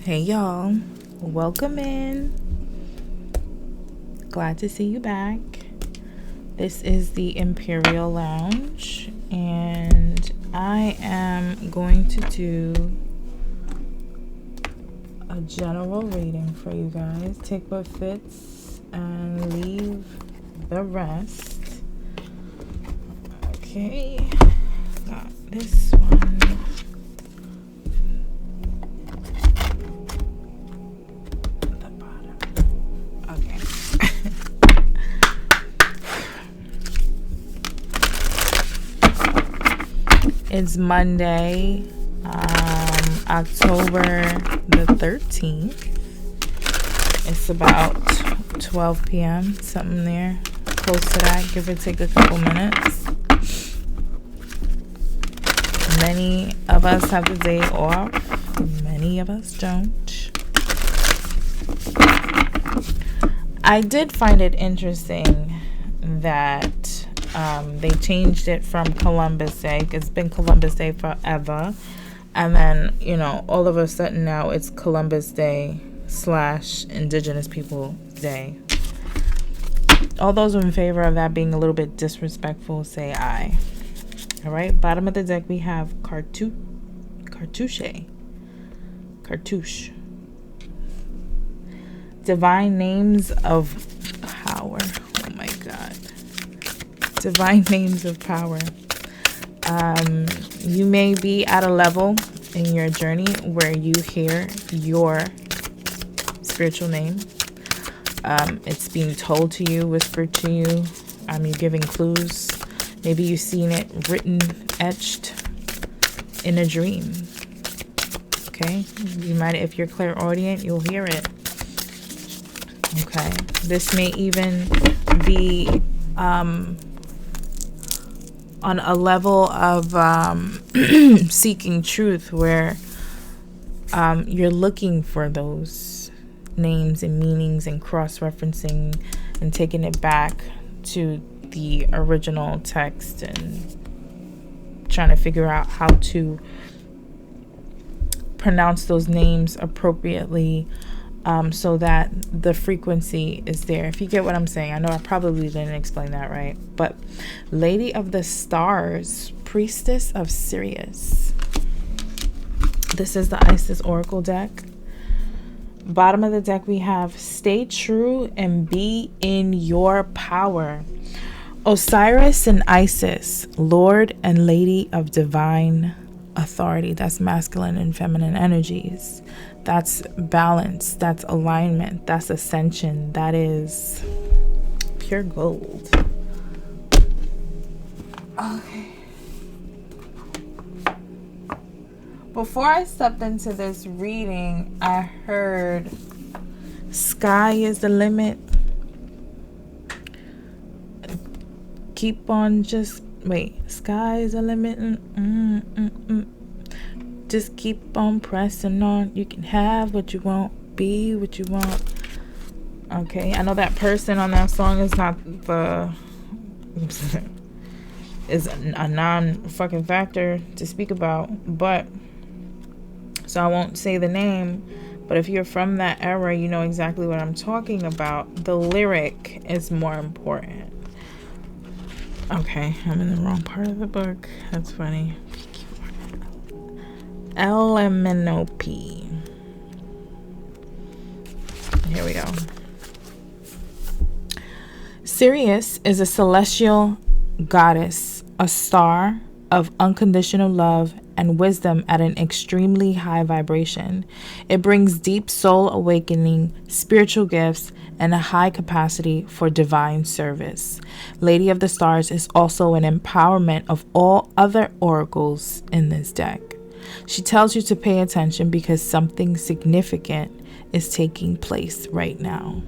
Hey y'all, welcome in. Glad to see you back. This is the Imperial Lounge, and I am going to do a general reading for you guys. Take what fits and leave the rest. Okay, got this one. It's Monday, October the 13th. It's about 12 p.m., something there, close to that, give or take a couple minutes. Many of us have the day off, many of us don't. I did find it interesting that they changed it from Columbus Day. It's been Columbus Day forever, and then all of a sudden now it's Columbus Day / Indigenous People Day. All those in favor of that being a little bit disrespectful, say aye. All right, bottom of the deck we have Cartouche. Divine names of power. Oh my God. Divine names of power. You may be at a level in your journey where you hear your spiritual name. It's being told to you, whispered to you. You're giving clues. Maybe you've seen it written, etched in a dream. Okay? You might, if you're clairaudient, you'll hear it. Okay? This may even be on a level of seeking truth where you're looking for those names and meanings and cross-referencing and taking it back to the original text and trying to figure out how to pronounce those names appropriately, so that the frequency is there. If you get what I'm saying. I know I probably didn't explain that right. But Lady of the Stars, Priestess of Sirius. This is the Isis Oracle deck. Bottom of the deck we have stay true and be in your power. Osiris and Isis, Lord and Lady of Divine Authority. That's masculine and feminine energies. That's balance. That's alignment. That's ascension. That is pure gold. Okay. Before I stepped into this reading, I heard sky is the limit. Keep on just sky is the limit. Just keep on pressing on. You can have what you want, be what you want. Okay, I know that person on that song is not is a non-fucking factor to speak about, but so I won't say the name, but if you're from that era, you know exactly what I'm talking about. The lyric is more important. Okay, I'm in the wrong part of the book. That's funny. LMNOP. Here we go. Sirius is a celestial goddess, a star of unconditional love and wisdom at an extremely high vibration. It brings deep soul awakening, spiritual gifts, and a high capacity for divine service. Lady of the Stars is also an empowerment of all other oracles in this deck. She tells you to pay attention because something significant is taking place right now.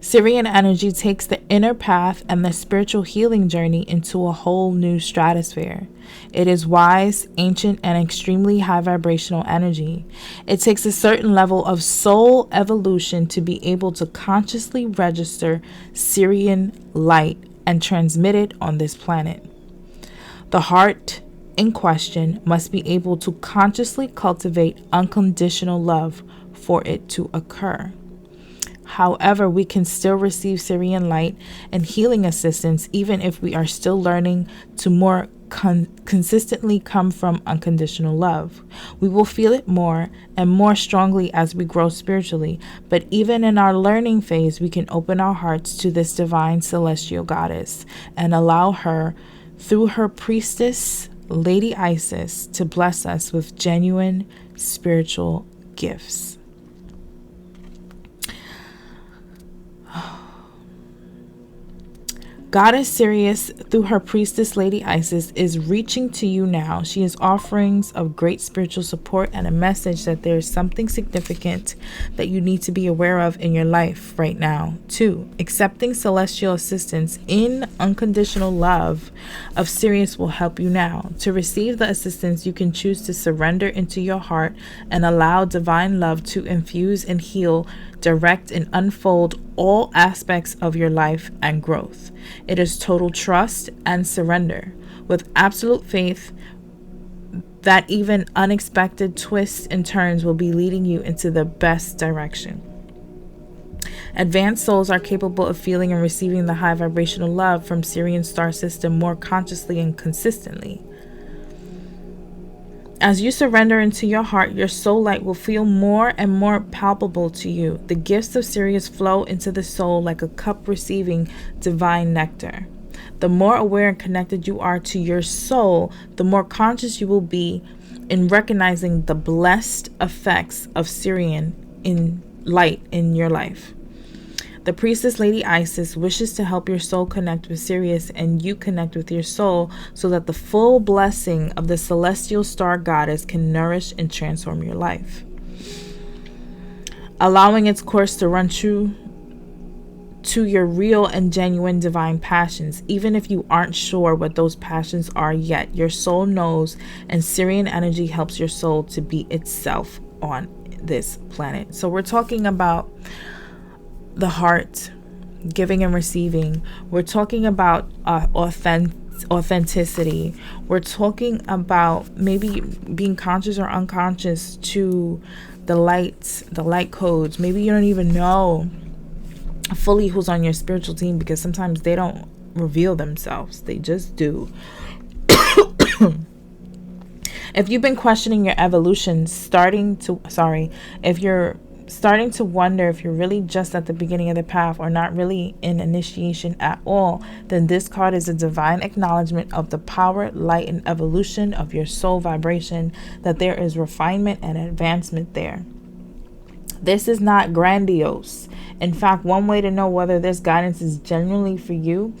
Sirian energy takes the inner path and the spiritual healing journey into a whole new stratosphere. It is wise, ancient, and extremely high vibrational energy. It takes a certain level of soul evolution to be able to consciously register Sirian light and transmit it on this planet. The heart in question must be able to consciously cultivate unconditional love for it to occur. However, we can still receive Sirian light and healing assistance even if we are still learning to more consistently come from unconditional love. We will feel it more and more strongly as we grow spiritually, but even in our learning phase, we can open our hearts to this divine celestial goddess and allow her, through her priestess, Lady Isis, to bless us with genuine spiritual gifts. Goddess Sirius, through her priestess Lady Isis, is reaching to you now. She is offerings of great spiritual support and a message that there is something significant that you need to be aware of in your life right now. 2. Accepting celestial assistance in unconditional love of Sirius will help you now. To receive the assistance, you can choose to surrender into your heart and allow divine love to infuse and heal, direct, and unfold all aspects of your life and growth. It is total trust and surrender, with absolute faith that even unexpected twists and turns will be leading you into the best direction. Advanced souls are capable of feeling and receiving the high vibrational love from Sirian star system more consciously and consistently. As you surrender into your heart, your soul light will feel more and more palpable to you. The gifts of Sirius flow into the soul like a cup receiving divine nectar. The more aware and connected you are to your soul, the more conscious you will be in recognizing the blessed effects of Sirian in light in your life. The priestess Lady Isis wishes to help your soul connect with Sirius and you connect with your soul so that the full blessing of the celestial star goddess can nourish and transform your life. Allowing its course to run true to your real and genuine divine passions, even if you aren't sure what those passions are yet. Your soul knows, and Sirian energy helps your soul to be itself on this planet. So we're talking about the heart, giving and receiving. We're talking about authenticity. We're talking about maybe being conscious or unconscious to the light codes. Maybe you don't even know fully who's on your spiritual team because sometimes they don't reveal themselves. They just do. If you've been questioning your evolution, if you're starting to wonder if you're really just at the beginning of the path or not really in initiation at all, then this card is a divine acknowledgement of the power, light, and evolution of your soul vibration, that there is refinement and advancement there. This is not grandiose. In fact, one way to know whether this guidance is genuinely for you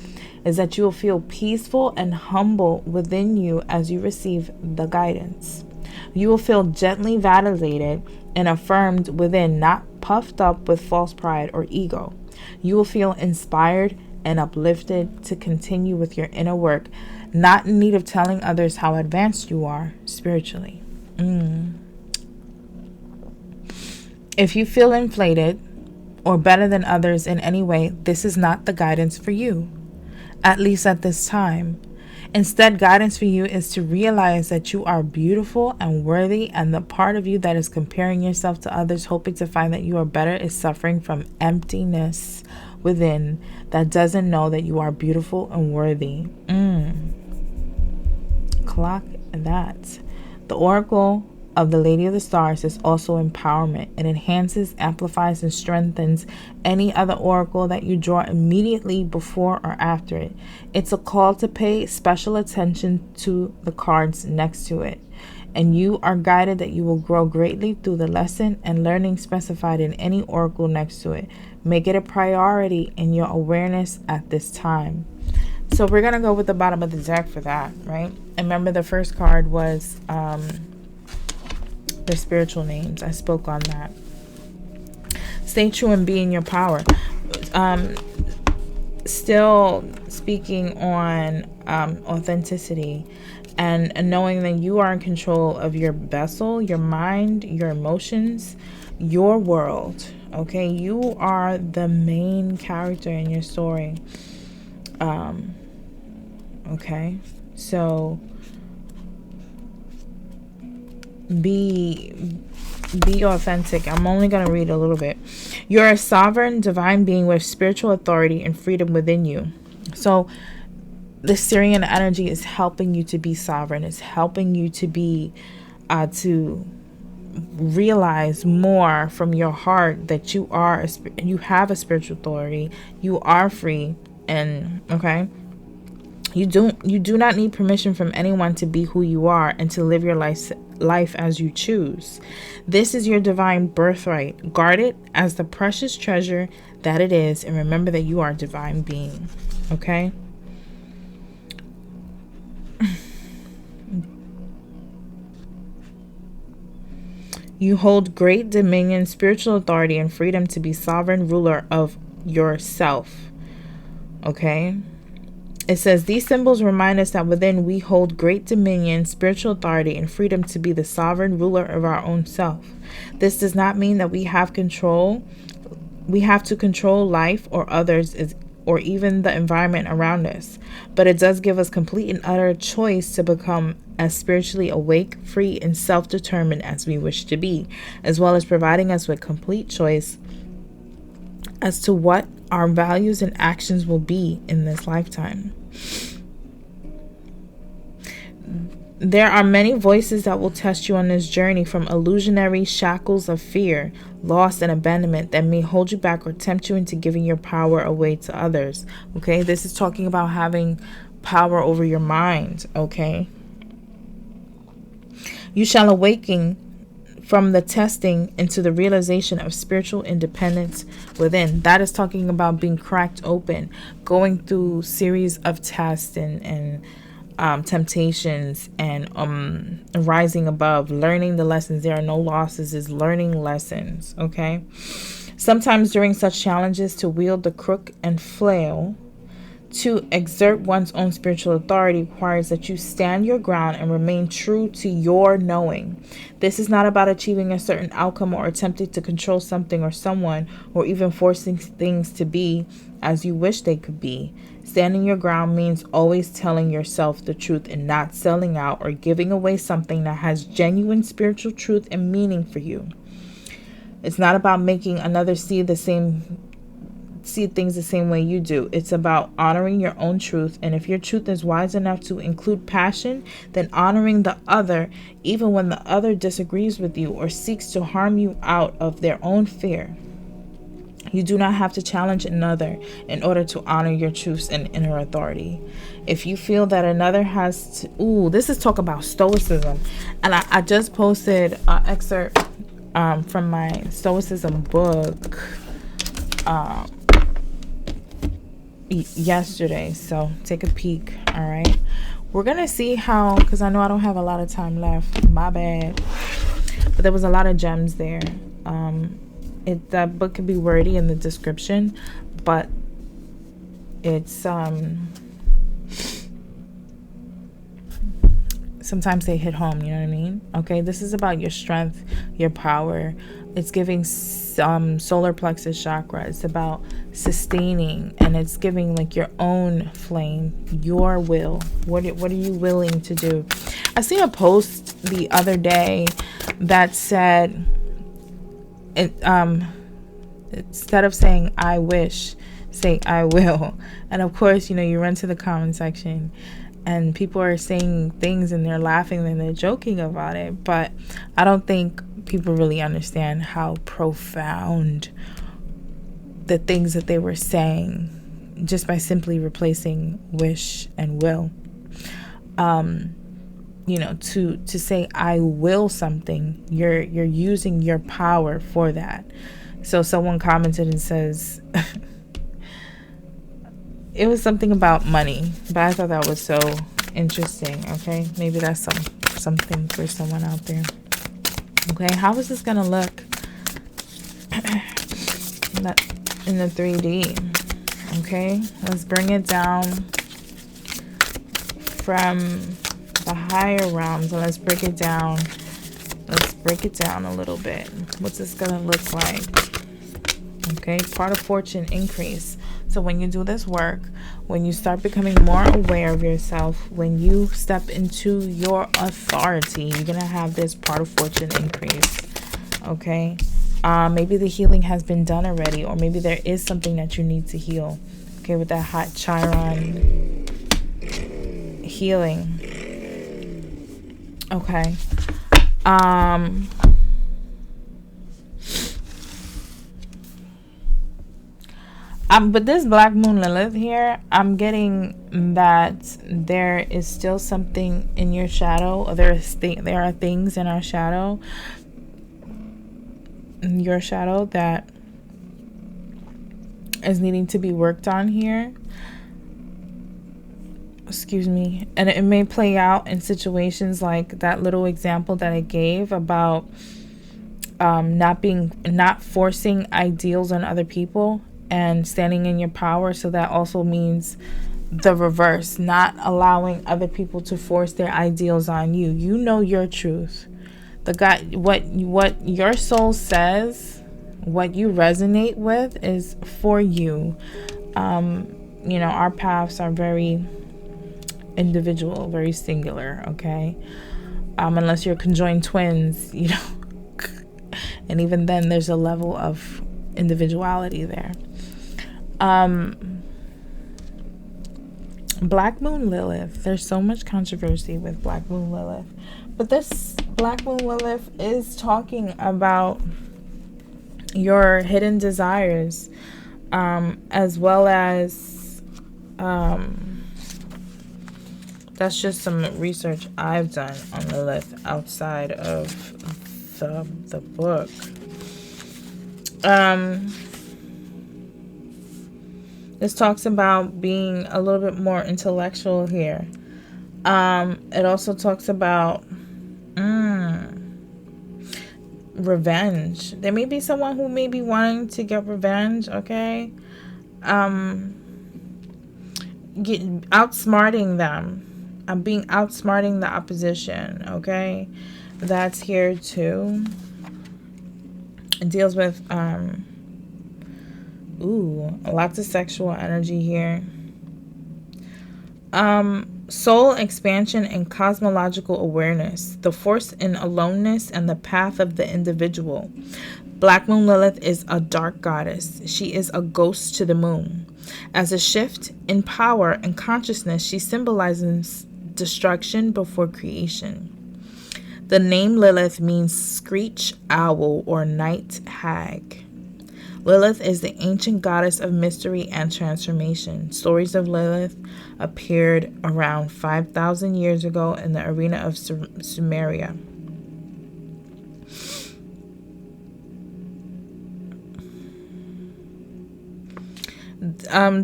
is that you will feel peaceful and humble within you as you receive the guidance. You will feel gently validated and affirmed within, not puffed up with false pride or ego. You will feel inspired and uplifted to continue with your inner work, not in need of telling others how advanced you are spiritually. If you feel inflated or better than others in any way, this is not the guidance for you, at least at this time. Instead, guidance for you is to realize that you are beautiful and worthy, and the part of you that is comparing yourself to others, hoping to find that you are better, is suffering from emptiness within that doesn't know that you are beautiful and worthy. Clock that. The Oracle of the Lady of the Stars is also empowerment. It enhances, amplifies, and strengthens any other oracle that you draw immediately before or after it. It's a call to pay special attention to the cards next to it, and you are guided that you will grow greatly through the lesson and learning specified in any oracle next to it. Make it a priority in your awareness at this time. So we're going to go with the bottom of the deck for that, right? And remember, the first card was the spiritual names. I spoke on that. Stay true and be in your power. Still speaking on authenticity and knowing that you are in control of your vessel, your mind, your emotions, your world. Okay, you are the main character in your story. Okay, so Be authentic. I'm only going to read a little bit. You're a sovereign divine being with spiritual authority and freedom within you. So the Sirian energy is helping you to be sovereign. It's helping you to be to realize more from your heart that you have a spiritual authority. You are free, and okay, you do not need permission from anyone to be who you are and to live your life as you choose. This is your divine birthright. Guard it as the precious treasure that it is, and remember that you are a divine being. Okay? You hold great dominion, spiritual authority, and freedom to be sovereign ruler of yourself. Okay? It says, these symbols remind us that within we hold great dominion, spiritual authority, and freedom to be the sovereign ruler of our own self. This does not mean that we have to control life or others or even the environment around us. But it does give us complete and utter choice to become as spiritually awake, free, and self-determined as we wish to be, as well as providing us with complete choice as to what our values and actions will be in this lifetime. There are many voices that will test you on this journey, from illusionary shackles of fear, loss, and abandonment that may hold you back or tempt you into giving your power away to others. Okay, this is talking about having power over your mind. Okay, you shall awaken from the testing into the realization of spiritual independence within. That is talking about being cracked open, going through series of tests and temptations, and rising above, learning the lessons. There are no losses, is learning lessons. Okay, sometimes during such challenges, to wield the crook and flail, to exert one's own spiritual authority, requires that you stand your ground and remain true to your knowing. This is not about achieving a certain outcome or attempting to control something or someone, or even forcing things to be as you wish they could be. Standing your ground means always telling yourself the truth and not selling out or giving away something that has genuine spiritual truth and meaning for you. It's not about making another see things the same way you do. It's about honoring your own truth, and if your truth is wise enough to include passion, then honoring the other even when the other disagrees with you or seeks to harm you out of their own fear. You do not have to challenge another in order to honor your truths and inner authority. If you feel that another has to... this is talk about stoicism, and I just posted an excerpt from my stoicism book yesterday, so take a peek. All right, we're gonna see how, because I know I don't have a lot of time left, my bad, but there was a lot of gems there. That book could be wordy in the description, but it's sometimes they hit home, you know what I mean? Okay, this is about your strength, your power. It's giving solar plexus chakra. It's about sustaining, and it's giving like your own flame, your will. What are you willing to do? I seen a post the other day that said, instead of saying I wish, say I will. And of course, you run to the comment section and people are saying things and they're laughing and they're joking about it, but I don't think people really understand how profound the things that they were saying just by simply replacing wish and will. To say I will something, you're using your power for that. So someone commented and says it was something about money, but I thought that was so interesting. Okay, maybe that's something for someone out there. Okay, how is this gonna look in the 3D? Okay, let's bring it down from the higher realms, and let's break it down. Let's break it down a little bit. What's this gonna look like? Okay, part of fortune increase. So when you do this work, when you start becoming more aware of yourself, when you step into your authority, you're gonna have this part of fortune increase. Okay, maybe the healing has been done already, or maybe there is something that you need to heal. Okay, with that hot Chiron healing. Okay. But this Black Moon Lilith here, I'm getting that there is still something in your shadow, or there are things in our shadow, in your shadow, that is needing to be worked on here. Excuse me. And it may play out in situations like that little example that I gave about not forcing ideals on other people and standing in your power. So that also means the reverse, not allowing other people to force their ideals on you. You know your truth. What your soul says, what you resonate with is for you. You know, our paths are very individual, very singular, okay? Unless you're conjoined twins, you know. And even then, there's a level of individuality there. Black Moon Lilith. There's so much controversy with Black Moon Lilith. But this Black Moon Lilith is talking about your hidden desires, as well as, that's just some research I've done on Lilith outside of the book. This talks about being a little bit more intellectual here. It also talks about revenge. There may be someone who may be wanting to get revenge, okay? Outsmarting them. Outsmarting the opposition, okay? That's here too. It deals with lots of sexual energy here. Soul expansion and cosmological awareness, the force in aloneness and the path of the individual. Black Moon Lilith is a dark goddess. She is a ghost to the moon. As a shift in power and consciousness, she symbolizes destruction before creation. The name Lilith means screech owl or night hag. Lilith is the ancient goddess of mystery and transformation. Stories of Lilith appeared around 5,000 years ago in the arena of Sumeria.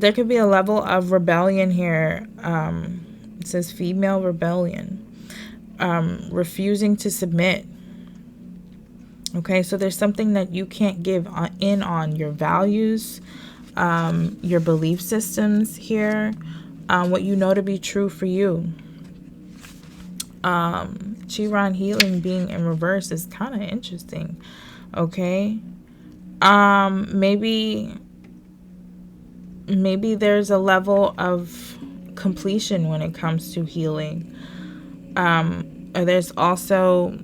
There could be a level of rebellion here. It says female rebellion. Refusing to submit. Okay, so there's something that you can't give in on, your values, your belief systems here, what you know to be true for you. Chiron healing being in reverse is kind of interesting. Okay, maybe there's a level of completion when it comes to healing. There's also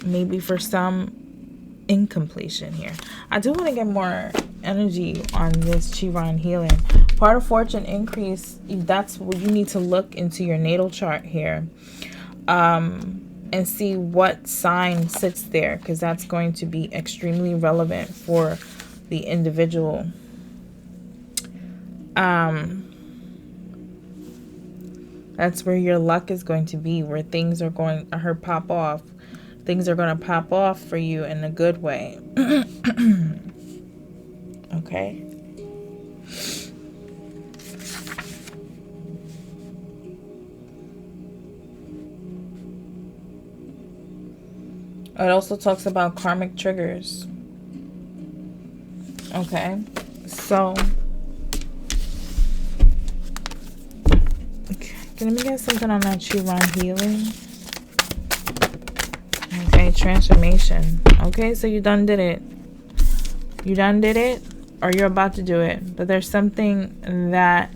maybe for some incompletion here. I do want to get more energy on this Chiron healing. Part of fortune increase, that's what you need to look into your natal chart here, and see what sign sits there, because that's going to be extremely relevant for the individual. That's where your luck is going to be, where things are going to pop off. Things are going to pop off for you in a good way. Okay. It also talks about karmic triggers. Okay. So, let me get something on that Chiron healing. Okay, transformation. Okay, so you done did it. You done did it, or you're about to do it. But there's something that,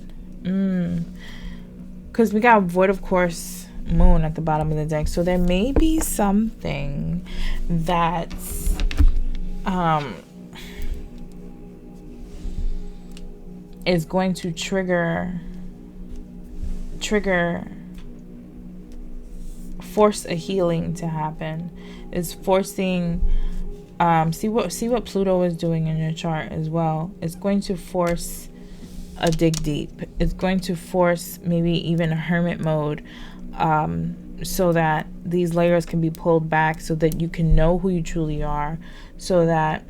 because we got Void of Course Moon at the bottom of the deck. So there may be something that's, is going to trigger, force a healing to happen. It's forcing, see what Pluto is doing in your chart as well. It's going to force a dig deep. It's going to force maybe even a hermit mode, so that these layers can be pulled back, so that you can know who you truly are, so that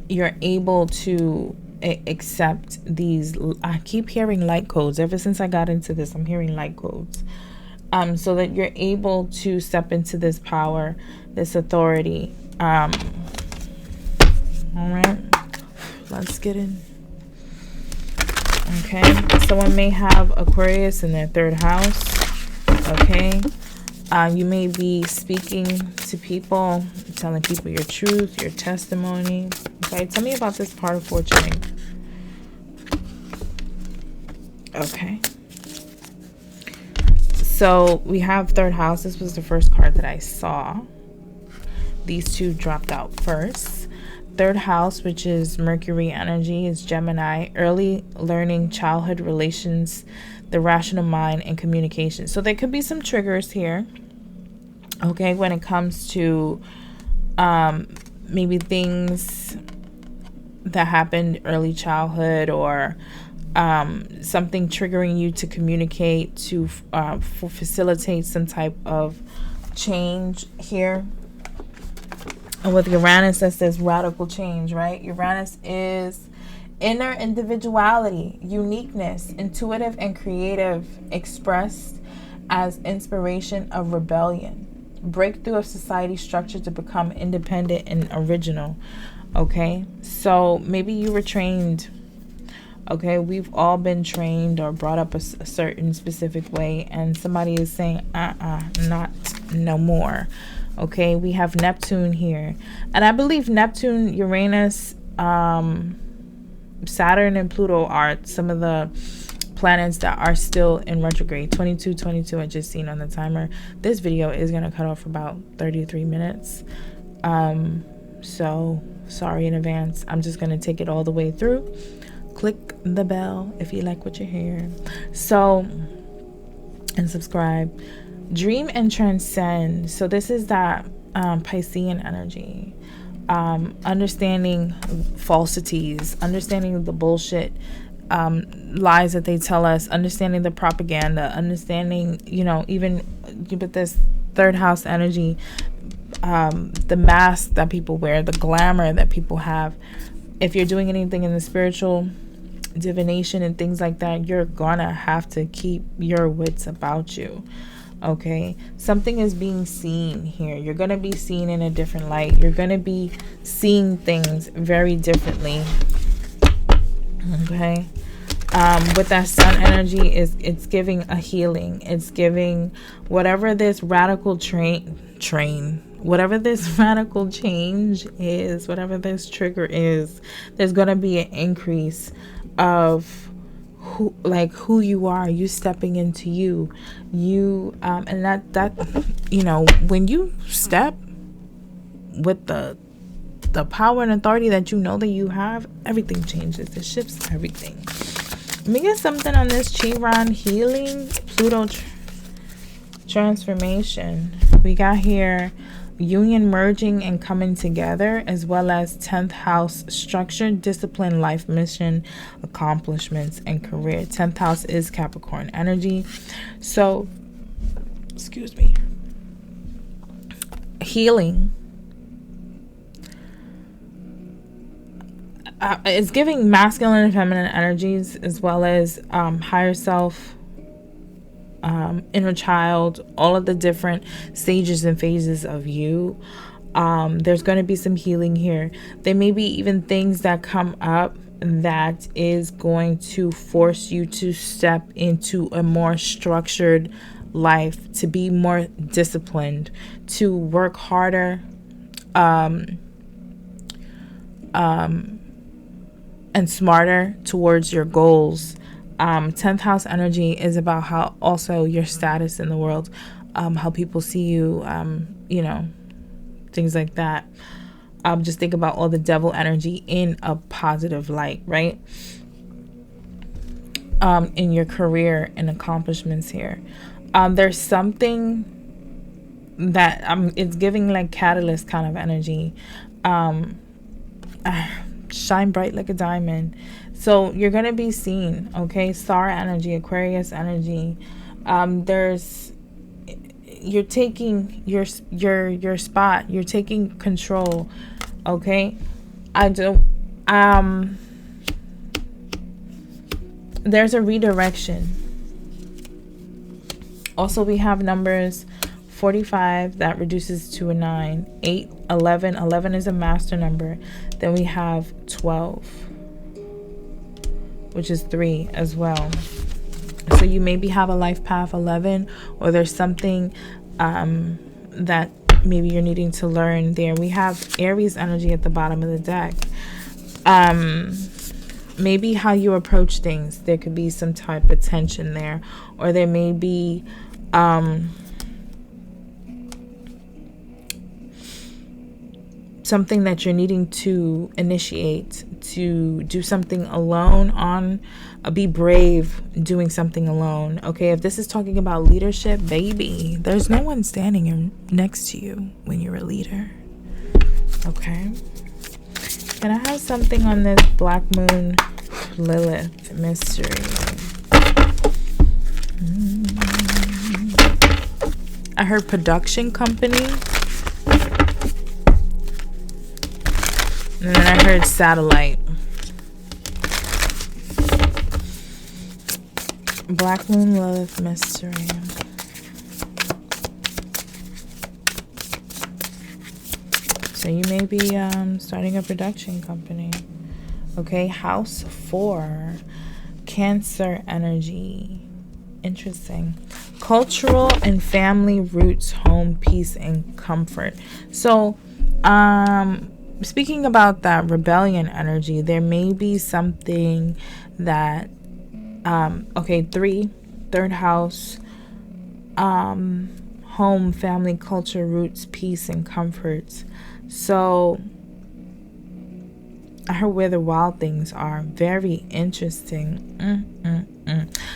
you're able to accept these. I keep hearing light codes. Ever since I got into this, I'm hearing light codes. So that you're able to step into this power, this authority. All right, let's get in. Okay, someone may have Aquarius in their 3rd house. Okay, you may be speaking to people, telling people your truth, your testimony. Okay, tell me about this part of fortune. Okay, so we have 3rd house. This was the first card that I saw. These two dropped out first. 3rd house, which is Mercury energy, is Gemini, early learning, childhood relations, the rational mind, and communication. So there could be some triggers here, okay, when it comes to maybe things that happened early childhood, or something triggering you to communicate, to facilitate some type of change here. And with Uranus, that's this radical change, right? Uranus is inner individuality, uniqueness, intuitive and creative, expressed as inspiration of rebellion, breakthrough of society structure to become independent and original. Okay, so maybe you were trained. Okay, we've all been trained or brought up a certain specific way, and somebody is saying, not no more. Okay, we have Neptune here, and I believe Neptune, Uranus, Saturn, and Pluto are some of the planets that are still in retrograde. 22 I just seen on the timer. This video is going to cut off about 33 minutes. So sorry in advance. I'm just going to take it all the way through. Click the bell if you like what you hear. So, and subscribe. Dream and transcend. So this is that Piscean energy. Understanding falsities, understanding the bullshit, lies that they tell us, understanding the propaganda, understanding, even with this 3rd house energy, the mask that people wear, the glamour that people have. If you're doing anything in the spiritual, divination and things like that, you're gonna have to keep your wits about you. Okay, something is being seen here. You're going to be seen in a different light. You're going to be seeing things very differently. Okay, with that sun energy, it's giving a healing. It's giving whatever this radical whatever this radical change is, whatever this trigger is, there's going to be an increase of who you are, you stepping into you, and that when you step with the power and authority that you know that you have, everything changes. It shifts everything. Let me get something on this Chiron healing, Pluto transformation. We got here union, merging and coming together, as well as 10th house structure, discipline, life mission, accomplishments, and career. 10th house is Capricorn energy. So, excuse me. Healing. It's giving masculine and feminine energies, as well as higher self, inner child, all of the different stages and phases of you. There's going to be some healing here. There may be even things that come up that is going to force you to step into a more structured life, to be more disciplined, to work harder, and smarter towards your goals. 10th house energy is about how also your status in the world, how people see you, things like that. Just think about all the devil energy in a positive light, right? In your career and accomplishments here. There's something that it's giving like catalyst kind of energy. Shine bright like a diamond. So you're going to be seen, okay? Star energy, Aquarius energy. You're taking your spot. You're taking control, okay? There's a redirection. Also, we have numbers 45 that reduces to a 9, 8, 11. 11 is a master number. Then we have 12, which is 3 as well. So you maybe have a life path 11, or there's something that maybe you're needing to learn there. We have Aries energy at the bottom of the deck. Maybe how you approach things. There could be some type of tension there, or there may be something that you're needing to initiate, to do something alone be brave doing something alone. Okay, if this is talking about leadership, baby, there's no one standing next to you when you're a leader. Okay, can I have something on this Black Moon Lilith mystery? I heard production company. And then I heard satellite. Black Moon Lilith mystery. So you may be starting a production company. Okay, house 4. Cancer energy. Interesting. Cultural and family roots, home, peace, and comfort. So, speaking about that rebellion energy, there may be something that, 3, third house, home, family, culture, roots, peace, and comforts. So I heard where the wild things are. Very interesting.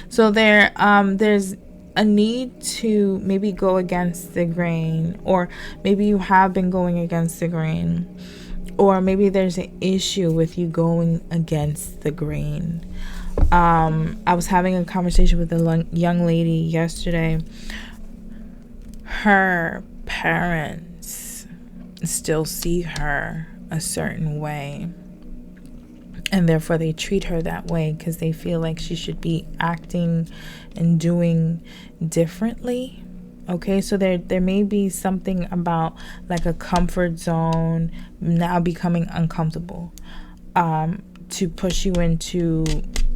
So there's a need to maybe go against the grain, or maybe you have been going against the grain. Or maybe there's an issue with you going against the grain. I was having a conversation with a young lady yesterday. Her parents still see her a certain way, and therefore they treat her that way because they feel like she should be acting and doing differently. Okay, so there may be something about like a comfort zone now becoming uncomfortable, to push you into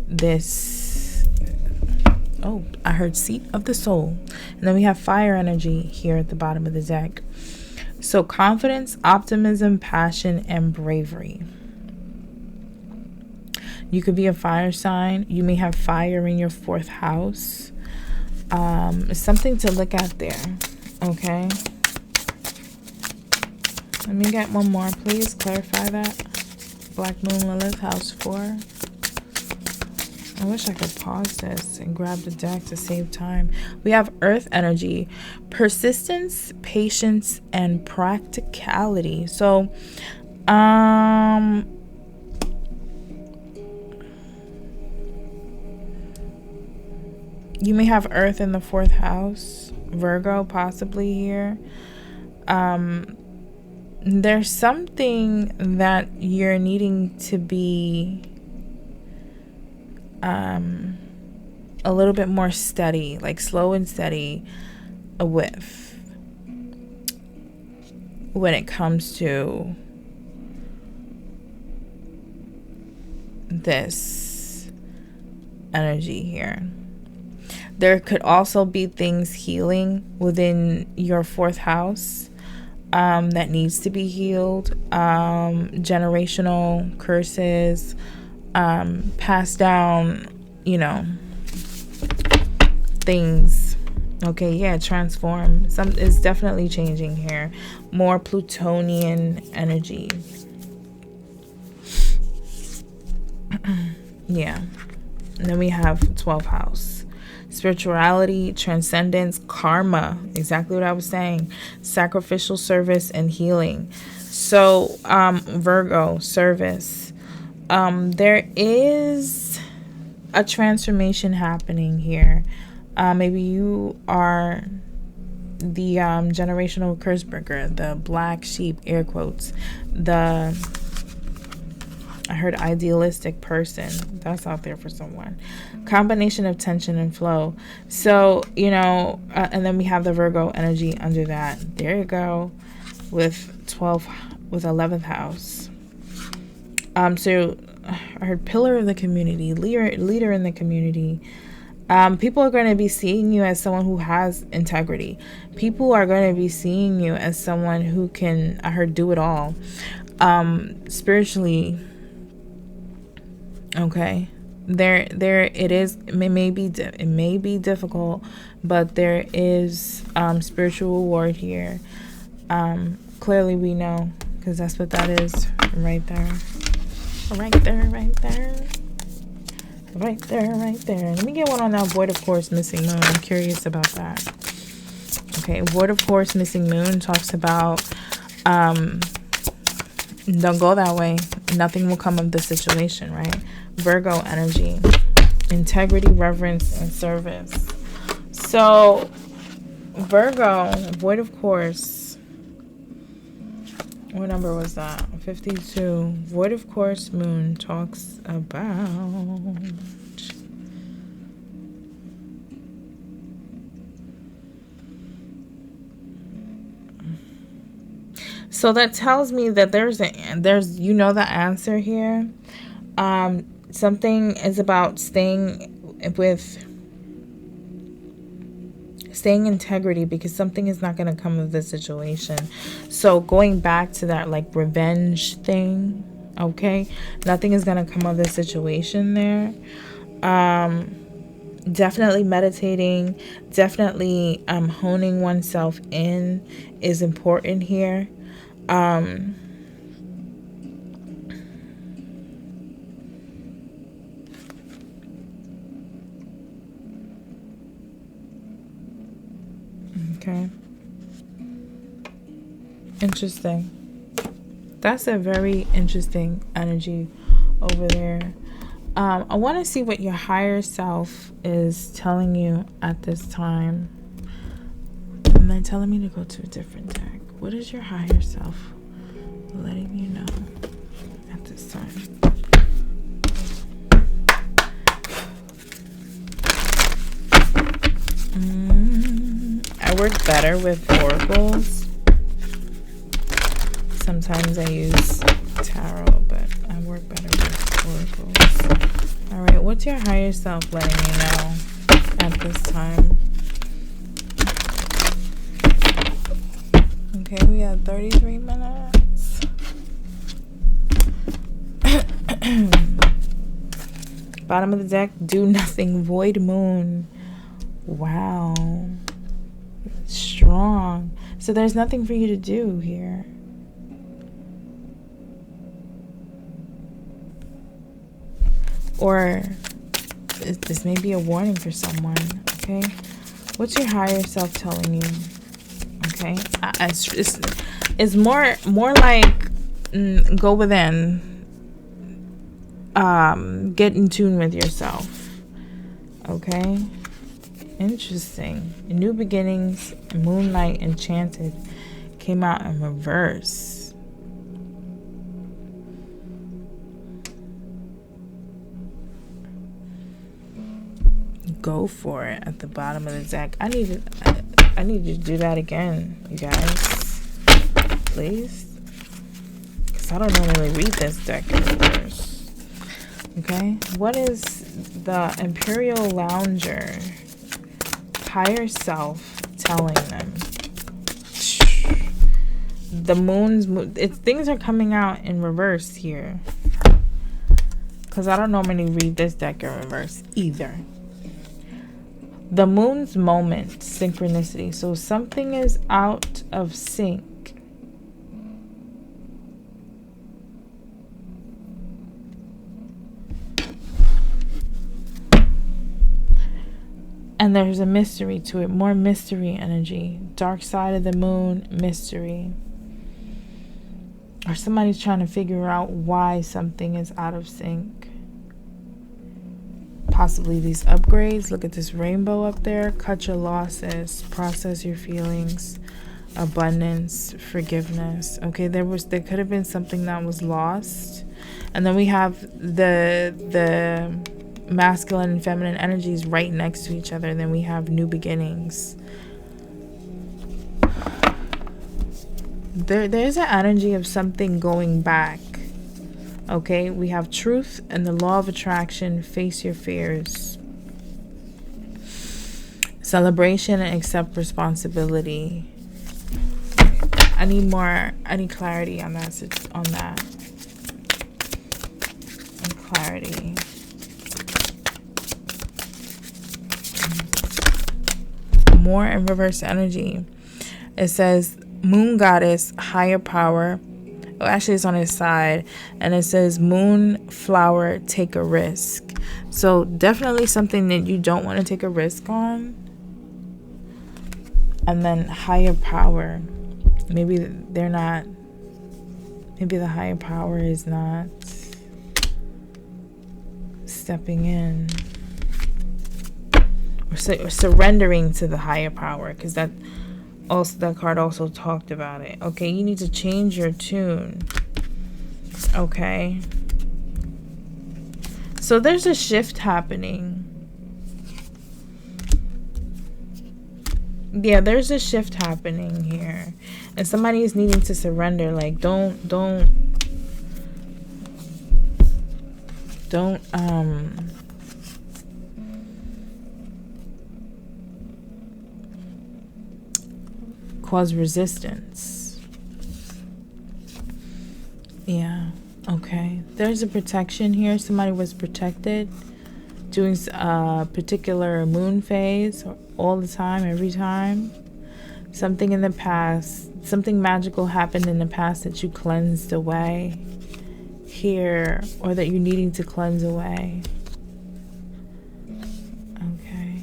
this. Oh, I heard seat of the soul. And then we have fire energy here at the bottom of the deck. So confidence, optimism, passion, and bravery. You could be a fire sign. You may have fire in your 4th house. It's something to look at there. Okay, let me get one more, please. Clarify that. Black Moon Lilith, house 4. I wish I could pause this and grab the deck to save time. We have earth energy, persistence, patience, and practicality. So you may have earth in the 4th house, Virgo possibly here. There's something that you're needing to be a little bit more steady, like slow and steady with when it comes to this energy here. There could also be things healing within your 4th house. that needs to be healed, generational curses, passed down, things. Okay, yeah, transform. It's definitely changing here. More Plutonian energy. Yeah. And then we have 12th house. Spirituality, transcendence, karma. Exactly what I was saying. Sacrificial service and healing. So, Virgo, service. There is a transformation happening here. Maybe you are the generational curse breaker, the black sheep, air quotes, I heard idealistic person. That's out there for someone. Combination of tension and flow. So, and then we have the Virgo energy under that. There you go. With 11th house. So I heard pillar of the community, leader in the community. People are going to be seeing you as someone who has integrity. People are going to be seeing you as someone who can, I heard, do it all. Spiritually, okay. It is. It may be difficult, but there is spiritual reward here. Clearly, we know, because that's what that is right there. Right there. Let me get one on that void of course missing moon. I'm curious about that. Okay, void of course missing moon talks about don't go that way. Nothing will come of the situation, right? Virgo energy, integrity, reverence, and service. So Virgo, void of course. What number was that? 52. Void of course moon talks about so that tells me that there's the answer here. Something is about staying integrity, because something is not going to come of the situation. So going back to that like revenge thing, okay, nothing is going to come of the situation there. Definitely meditating, definitely honing oneself in is important here. Okay. Interesting. That's a very interesting energy over there. I want to see what your higher self is telling you at this time. And then telling me to go to a different deck. What is your higher self letting you know at this time? I work better with oracles. Sometimes I use tarot, but I work better with oracles. Alright, what's your higher self letting you know at this time? Okay, we have 33 minutes. Bottom of the deck, do nothing, void moon. Wow. Strong. So there's nothing for you to do here. Or this may be a warning for someone, okay? What's your higher self telling you? Okay? It's more like go within. Get in tune with yourself. Okay? Interesting. New beginnings, Moonlight Enchanted came out in reverse. Go for it at the bottom of the deck. I need you to do that again, you guys. Please. Because I don't normally read this deck in reverse. Okay? What is the Imperial Lounger higher self telling them? The things are coming out in reverse here, because I don't normally read this deck in reverse either. The moon's moment, synchronicity. So something is out of sync. And there's a mystery to it, more mystery energy. Dark side of the moon, mystery. Or somebody's trying to figure out why something is out of sync. Possibly these upgrades. Look at this rainbow up there. Cut your losses. Process your feelings. Abundance. Forgiveness. Okay, there could have been something that was lost. And then we have the masculine and feminine energies right next to each other. And then we have new beginnings. There's an energy of something going back. Okay, we have truth and the law of attraction. Face your fears. Celebration and accept responsibility. I need clarity on that. And clarity. More in reverse energy. It says moon goddess, higher power. Oh, actually, it's on his side. And it says moon flower, take a risk. So definitely something that you don't want to take a risk on. And then higher power. Maybe the higher power is not stepping in. Or surrendering to the higher power. Because that card also talked about it. Okay, you need to change your tune. Okay. So there's a shift happening. Yeah, there's a shift happening here. And somebody is needing to surrender. Like, don't cause resistance. Yeah, okay. There's a protection here. Somebody was protected doing a particular moon phase all the time, every time. Something in the past, something magical happened in the past that you cleansed away here, or that you're needing to cleanse away. Okay,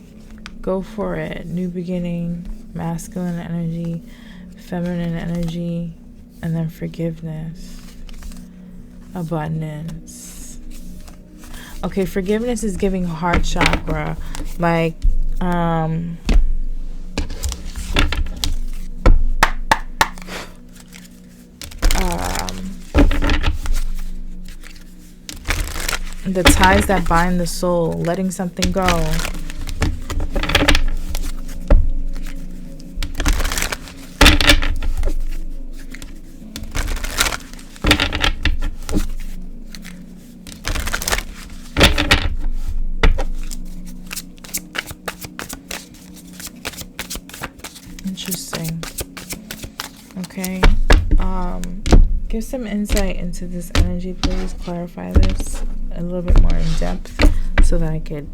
go for it. New beginning. Masculine energy, feminine energy, and then forgiveness, abundance. Okay, forgiveness is giving heart chakra, like the ties that bind the soul, letting something go. Interesting. Okay. Give some insight into this energy, please. Clarify this a little bit more in depth so that I could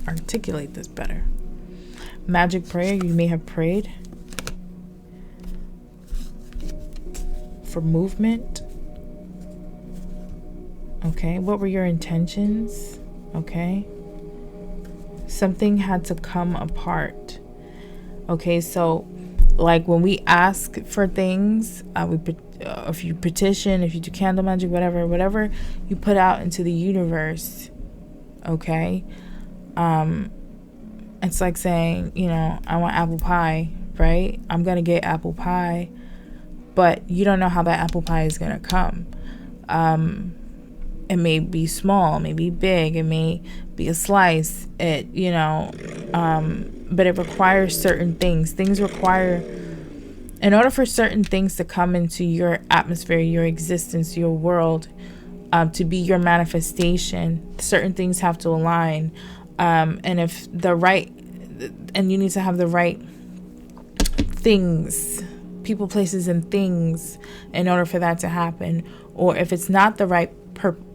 articulate this better. Magic prayer. You may have prayed for movement. Okay. What were your intentions? Okay. Something had to come apart. Okay, so like when we ask for things, if you petition, if you do candle magic, whatever you put out into the universe, okay, it's like saying, I want apple pie, right? I'm gonna get apple pie, but you don't know how that apple pie is gonna come. It may be small, it may be big, it may be a slice, but it requires certain things. Things require, in order for certain things to come into your atmosphere, your existence, your world, to be your manifestation, certain things have to align. And you need to have the right things people, places, and things in order for that to happen. Or if it's not the right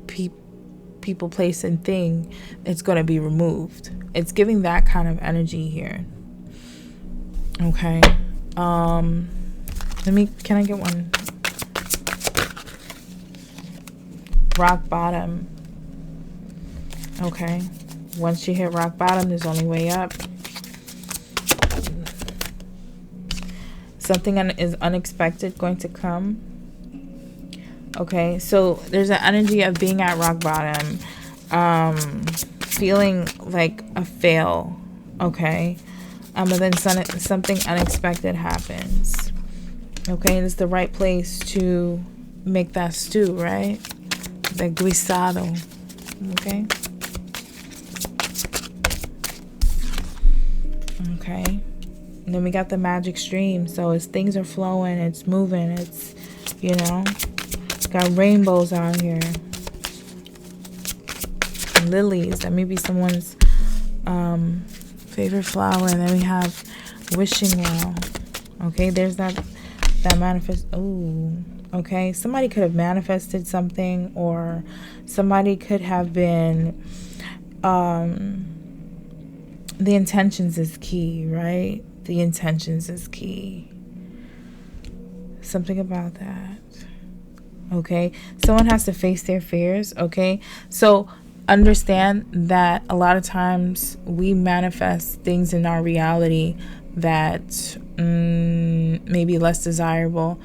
people, place, and thing, it's going to be removed. It's giving that kind of energy here. Okay. Can I get one? Rock bottom. Okay. Once you hit rock bottom, there's only way up. Something is unexpected going to come. Okay, so there's an energy of being at rock bottom, feeling like a fail. Okay, but then something unexpected happens. Okay, and it's the right place to make that stew, right? The guisado. Okay. Okay. And then we got the magic stream. So as things are flowing, it's moving, it's, you know, got rainbows out here. Lilies. That may be someone's favorite flower. And then we have wishing well. Okay, there's that manifest. Oh, okay. Somebody could have manifested something, or somebody could have been the intentions is key, right? The intentions is key. Something about that. Okay. Someone has to face their fears. Okay. So understand that a lot of times we manifest things in our reality that may be less desirable.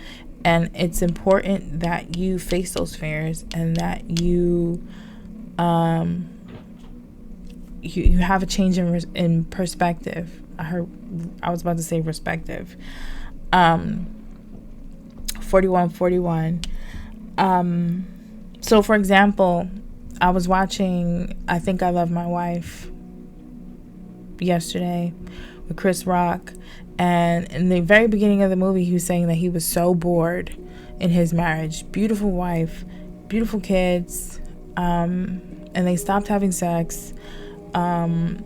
And it's important that you face those fears and that you you have a change in perspective. I was about to say perspective. 4141. So for example, I was watching I Think I Love My Wife yesterday with Chris Rock, and in the very beginning of the movie he was saying that he was so bored in his marriage. Beautiful wife, beautiful kids, and they stopped having sex.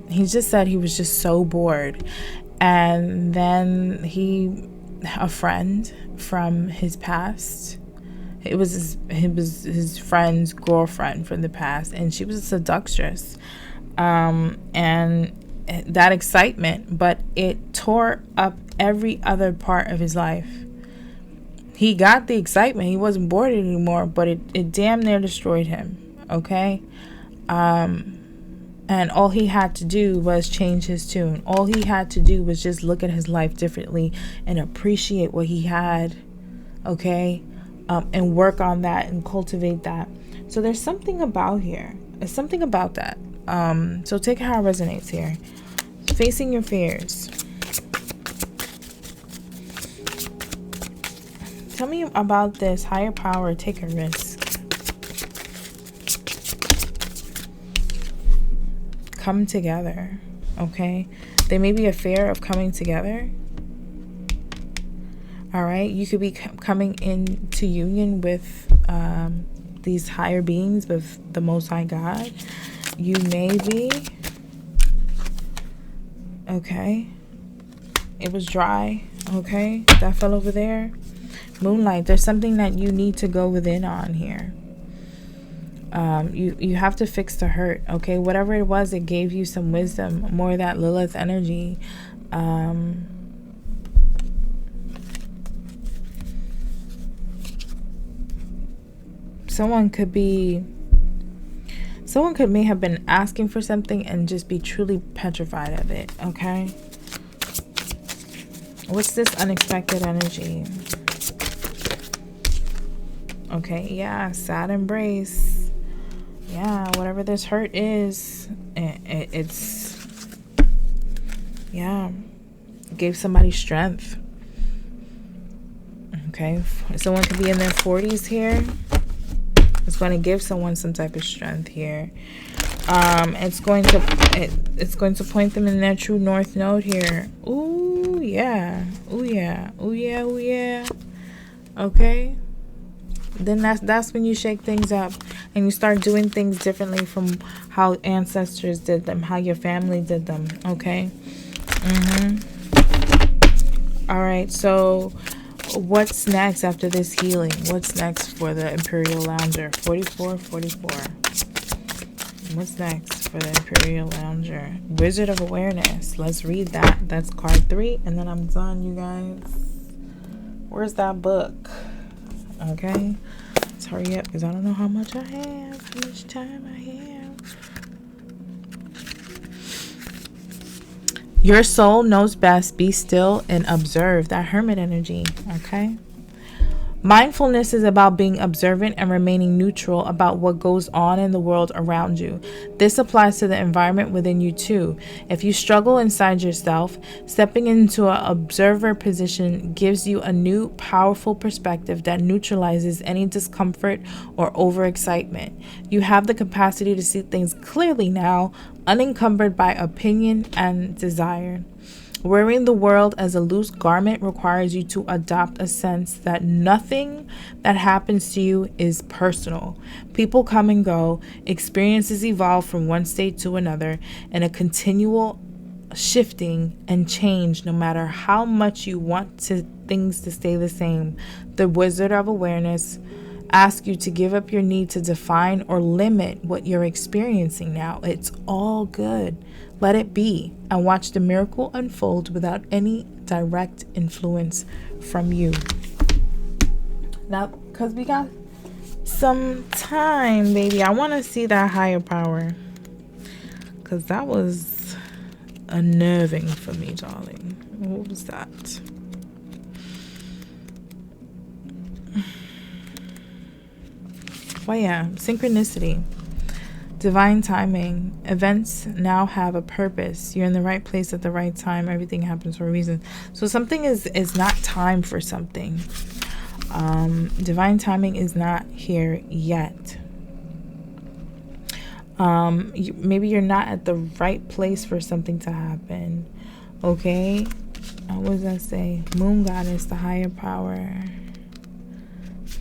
He just said he was just so bored. And then a friend from his past, it was his friend's girlfriend from the past, and she was a seductress. And that excitement, but it tore up every other part of his life. He got the excitement, he wasn't bored anymore, but it damn near destroyed him. Okay. And all he had to do was change his tune. All he had to do was just look at his life differently and appreciate what he had, okay? And work on that and cultivate that. So there's something about here. There's something about that. So take how it resonates here. Facing your fears. Tell me about this higher power, take a risk. Come together, okay? There may be a fear of coming together. All right, you could be coming into union with these higher beings, with the Most High God. You may be. Okay. It was dry. Okay, that fell over there. Moonlight. There's something that you need to go within on here. You have to fix the hurt, okay? Whatever it was, it gave you some wisdom, more of that Lilith energy. Someone may have been asking for something and just be truly petrified of it, okay? What's this unexpected energy? Okay, yeah, sad embrace. Yeah, whatever this hurt is, it's, yeah, gave somebody strength. Okay, someone could be in their 40s here. It's going to give someone some type of strength here. It's going to point them in their true north node here. Ooh, yeah. Ooh, yeah. Ooh, yeah. Ooh, yeah. Okay. Then that's when you shake things up and you start doing things differently from how ancestors did them, how your family did them, okay? All right, so What's next after this healing? What's next for the Imperial Lounger? 44. What's next for the Imperial Lounger? Wizard of Awareness. Let's read that. That's card 3. And then I'm done, you guys. Where's that book? Okay. Let's hurry up because I don't know how much I have. How much time I have. Your soul knows best. Be still and observe. That hermit energy. Okay. Mindfulness is about being observant and remaining neutral about what goes on in the world around you. This applies to the environment within you too. If you struggle inside yourself, stepping into an observer position gives you a new, powerful perspective that neutralizes any discomfort or overexcitement. You have the capacity to see things clearly now, unencumbered by opinion and desire. Wearing the world as a loose garment requires you to adopt a sense that nothing that happens to you is personal. People come and go, experiences evolve from one state to another, and a continual shifting and change no matter how much you want things to stay the same. The Wizard of Awareness asks you to give up your need to define or limit what you're experiencing now. It's all good. Let it be and watch the miracle unfold without any direct influence from you. Now, because we got some time, baby, I want to see that higher power. Because that was unnerving for me, darling. What was that? Well, yeah, synchronicity. Divine timing. Events now have a purpose. You're in the right place at the right time. Everything happens for a reason. So something is not time for something. Divine timing is not here yet. Maybe you're not at the right place for something to happen. Okay? What does that say? Moon goddess, the higher power.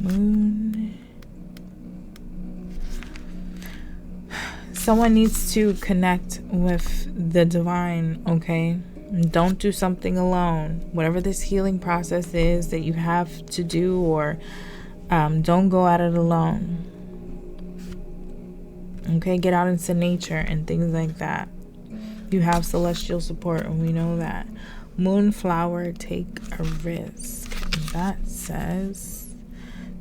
Moon. Someone needs to connect with the divine, okay? Don't do something alone. Whatever this healing process is that you have to do, or don't go at it alone. Okay, get out into nature and things like that. You have celestial support, and we know that. Moonflower, take a risk. That says,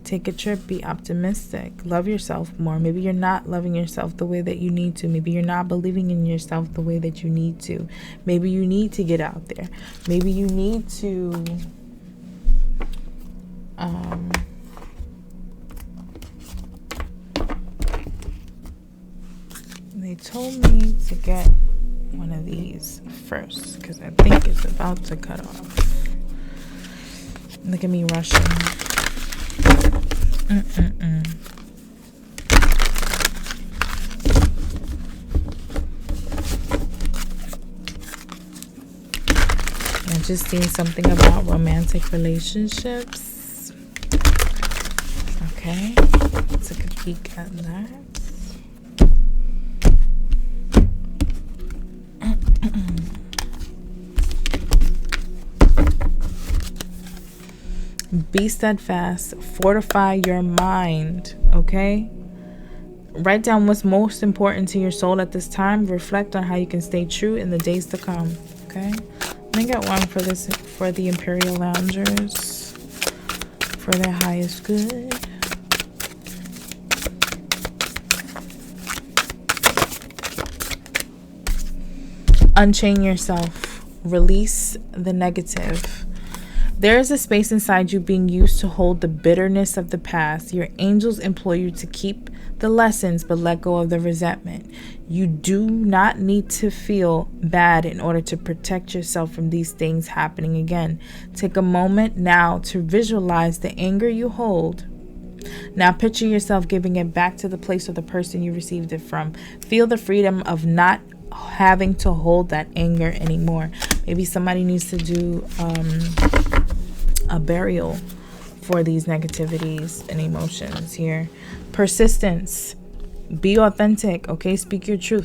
take a trip, be optimistic, love yourself more. Maybe you're not loving yourself the way that you need to. Maybe you're not believing in yourself the way that you need to. Maybe you need to get out there. Maybe you need to they told me to get one of these first because I think it's about to cut off. Look at me rushing. I just seen something about romantic relationships. Okay, let's take a peek at that. Be steadfast. Fortify your mind. Okay? Write down what's most important to your soul at this time. Reflect on how you can stay true in the days to come. Okay? Let me get one for this, for the Imperial Loungers, for their highest good. Unchain yourself. Release the negative. There is a space inside you being used to hold the bitterness of the past. Your angels implore you to keep the lessons but let go of the resentment. You do not need to feel bad in order to protect yourself from these things happening again. Take a moment now to visualize the anger you hold. Now picture yourself giving it back to the place or the person you received it from. Feel the freedom of not having to hold that anger anymore. Maybe somebody needs to do a burial for these negativities and emotions here. Persistence. Be authentic, okay? Speak your truth.